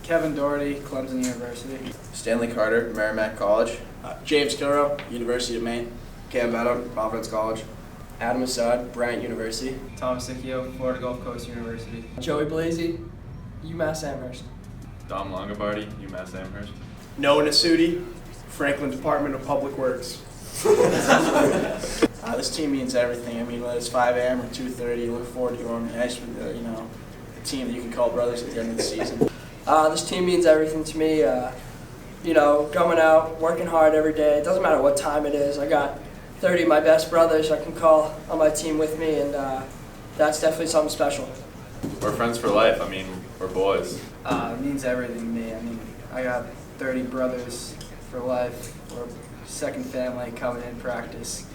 Kevin Doherty, Clemson University. Stanley Carter, Merrimack College. James Kilrow, University of Maine. Cam Benham, Providence College. Adam Assad, Bryant University. Thomas Sicchio, Florida Gulf Coast University. Joey Blasey, UMass Amherst. Dom Longobardi, UMass Amherst. Noah Nasuti, Franklin Department of Public Works. This team means everything. I mean, whether it's 5 a.m. or 2:30, look forward to going ice with the team that you can call brothers at the end of the season. This team means everything to me. Going out, working hard every day. It doesn't matter what time it is. I got 30 of my best brothers I can call on my team with me, and that's definitely something special. We're friends for life. I mean, we're boys. It means everything to me. I mean, I got 30 brothers for life. We're second family coming in practice.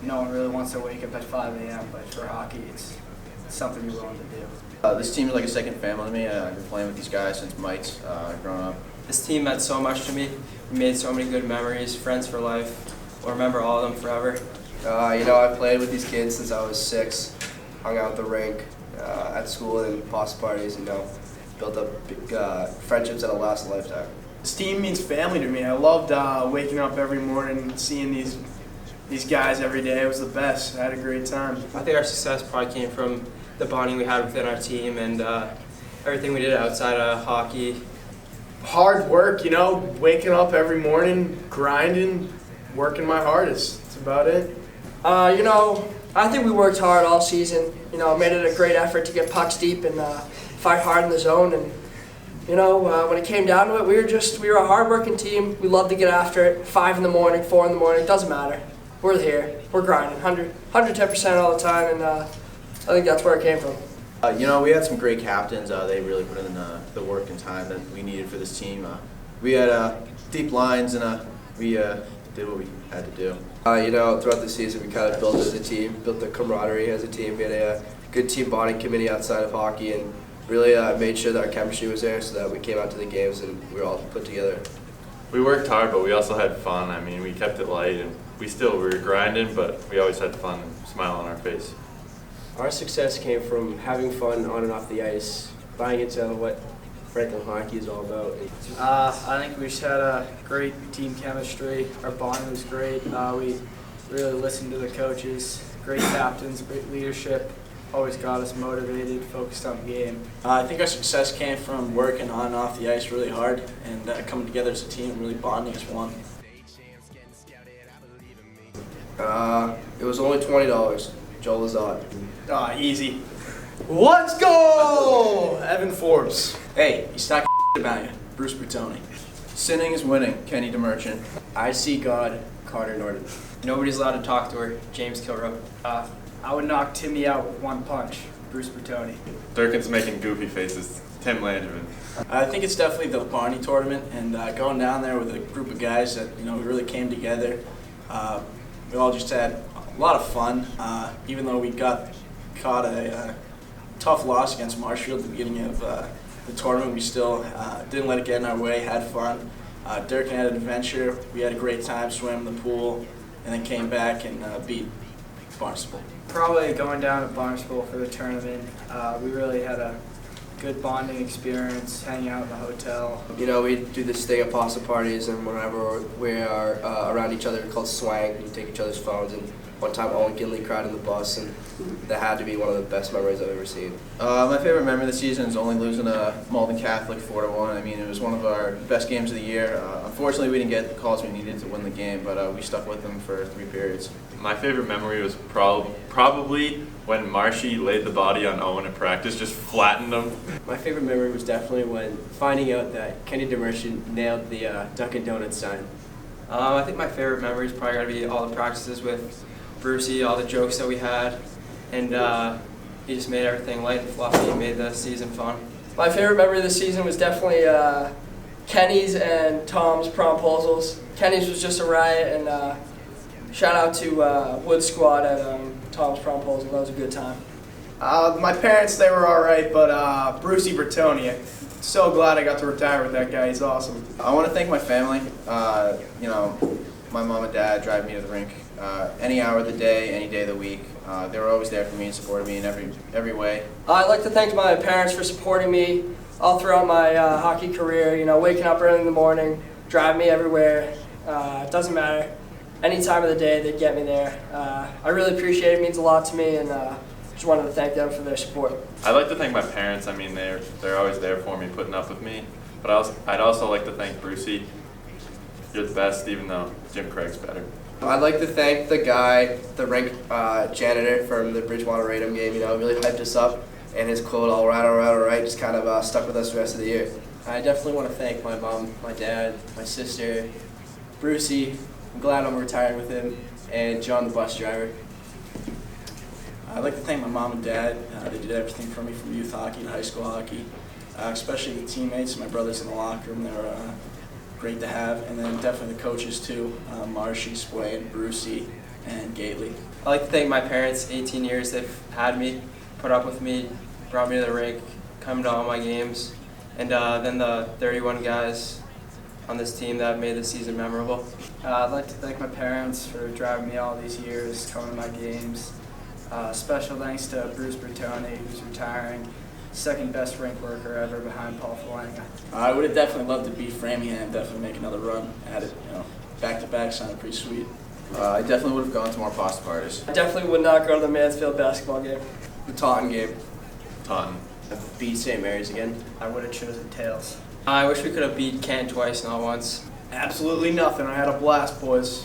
No one really wants to wake up at 5 a.m., but for hockey, it's something you're willing to do. This team is like a second family to me. I've been playing with these guys since Mike's growing up. This team meant so much to me. We made so many good memories, friends for life. We'll remember all of them forever. I played with these kids since I was 6. Hung out at the rink, at school, and pasta parties. Built up big, friendships that'll last a lifetime. This team means family to me. I loved waking up every morning and seeing these guys every day. It was the best. I had a great time. I think our success probably came from the bonding we had within our team and everything we did outside of hockey. Hard work, waking up every morning, grinding, working my hardest. That's about it. I think we worked hard all season. Made it a great effort to get pucks deep and fight hard in the zone. And when it came down to it, we were a hard-working team. We loved to get after it. 5 in the morning, 4 in the morning, doesn't matter. We're here. We're grinding, 110% all the time, and I think that's where it came from. We had some great captains. They really put in the work and time that we needed for this team. We had deep lines, and we did what we had to do. Throughout the season, we kind of built as a team, built the camaraderie as a team. We had a good team bonding committee outside of hockey, and really made sure that our chemistry was there so that we came out to the games and we were all put together. We worked hard, but we also had fun. I mean, we kept it light, and we were grinding, but we always had fun and a smile on our face. Our success came from having fun on and off the ice, buying into what Franklin hockey is all about. I think we just had a great team chemistry. Our bond was great. We really listened to the coaches. Great captains, great leadership. Always got us motivated, focused on the game. I think our success came from working on and off the ice really hard and coming together as a team and really bonding as one. It was only $20. Joel Lazard. Easy. Let's go! Evan Forbes. Hey, he's talking about you. Bruce Bertoni. Sinning is winning. Kenny DeMerchant. I see God, Carter Norton. Nobody's allowed to talk to her, James Kilrow. I would knock Timmy out with one punch, Bruce Bertoni. Durkin's making goofy faces, Tim Langevin. I think it's definitely the Barney tournament and going down there with a group of guys that we really came together. We all just had a lot of fun, even though we got caught a tough loss against Marshfield at the beginning of the tournament. We still didn't let it get in our way, had fun. Durkin had an adventure. We had a great time, swam in the pool, and then came back and beat Barnstable. Probably going down to Barnstable for the tournament. We really had a good bonding experience, hanging out in the hotel. We do this thing at pasta parties, and whenever we are around each other, it's called swang. We take each other's phones, and one time Owen Gidley cried on the bus, and that had to be one of the best memories I've ever seen. My favorite memory of the season is only losing to Malden Catholic 4-1. I mean, it was one of our best games of the year. Unfortunately, we didn't get the calls we needed to win the game, but we stuck with them for 3 periods. My favorite memory was probably when Marshy laid the body on Owen at practice, just flattened him. My favorite memory was definitely when finding out that Kenny DeMerchant nailed the Dunkin' Donuts sign. I think my favorite memory is probably going to be all the practices with Brucey, all the jokes that we had, and he just made everything light and fluffy and made the season fun. My favorite memory of the season was definitely Kenny's and Tom's promposals. Kenny's was just a riot, and shout out to Wood Squad at Tom's promposal. That was a good time. My parents, they were all right, but Brucey Bertoni, I'm so glad I got to retire with that guy. He's awesome. I want to thank my family. My mom and dad drive me to the rink any hour of the day, any day of the week. They were always there for me and supported me in every way. I'd like to thank my parents for supporting me all throughout my hockey career. You know, waking up early in the morning, driving me everywhere. It doesn't matter. Any time of the day, they'd get me there. I really appreciate it. It means a lot to me, and just wanted to thank them for their support. I'd like to thank my parents. I mean, they're always there for me, putting up with me. But I'd also like to thank Brucey. You're the best, even though Jim Craig's better. I'd like to thank the rink janitor from the Bridgewater Raynham game. You know, really hyped us up, and his quote, "All right, all right, all right," just kind of stuck with us the rest of the year. I definitely want to thank my mom, my dad, my sister, Brucey. I'm glad I'm retiring with him, and John, the bus driver. I'd like to thank my mom and dad. They did everything for me from youth hockey to high school hockey, especially the teammates, my brothers in the locker room. They were great to have, and then definitely the coaches too, Marshy, Swain, Brucey, and Gately. I'd like to thank my parents, 18 years they've had me, put up with me, brought me to the rink, come to all my games, and then the 31 guys on this team that made the season memorable. I'd like to thank my parents for driving me all these years, coming to my games. Special thanks to Bruce Bertoni, who's retiring, second best rink worker ever behind Paul Falanga. I would have definitely loved to beat Framingham, definitely make another run at it. You know, back-to-back sounded pretty sweet. I definitely would have gone to more pasta parties. I definitely would not go to the Mansfield basketball game. The Taunton game. Taunton. Beat St. Mary's again. I would have chosen Tails. I wish we could have beat Kent twice, not once. Absolutely nothing. I had a blast, boys.